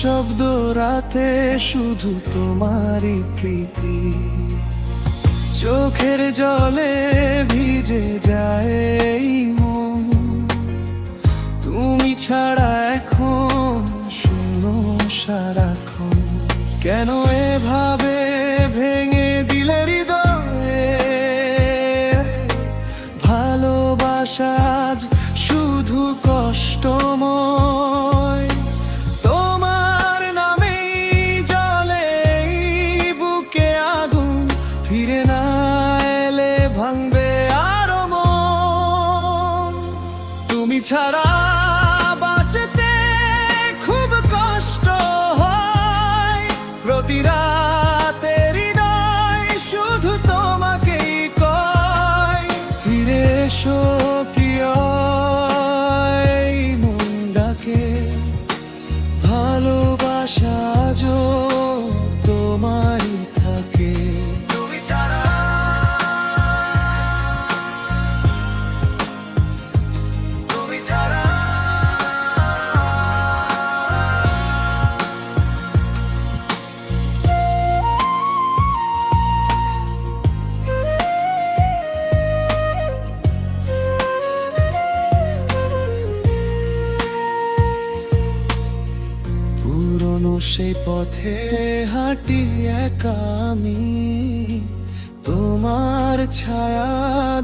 নিঃশব্দ রাতে শুধু তোমারই প্রীতি, চোখের জলে ভিজে যায় এই মন। তুমি ছাড়া এখন শূন্য সারাক্ষণ। কেন এভাবে ভেঙে দিলে হৃদয়ে? ভালোবাসা আজ শুধু কষ্টময়। তোমার নামেই জ্বলে এই বুকে আগুন, ফিরে না এলে ভাঙবে আরো মন। তুমি ছাড়া বাঁচতে খুব কষ্ট হয়, প্রতি রাতে হৃদয় শুধু তোমাকেই কয়, ফিরে এসো প্রিয়। এই মন ডাকে, ভালোবাসা আজও তোমারই থাকে। তুমি ছাড়া, তুমি ছাড়া পুরনো সেই পথে হাঁটি একা আমি, তোমার ছায়া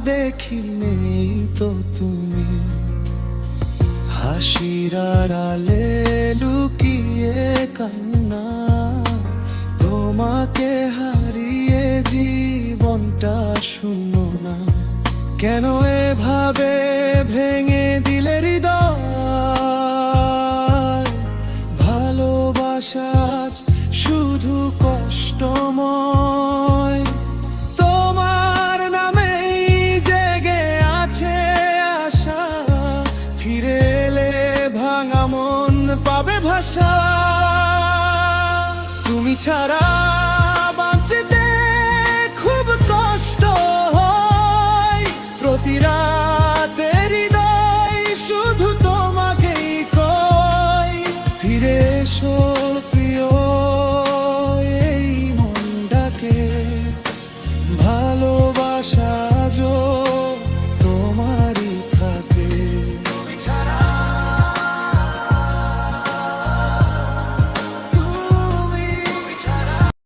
দেখি নেই তো তুমি। হাসির আড়ালে লুকিয়ে কান্না, তোমাকে হারিয়ে জীবনটা শূন্য না। কেন এভাবে ভেঙে দিলে হৃদয়? ভালোবাসা আজ শুধু কষ্টময়। তোমার নামেই জেগে আছে আশা, ফিরে এলে ভাঙা মন পাবে ভাষা। তুমি ছাড়া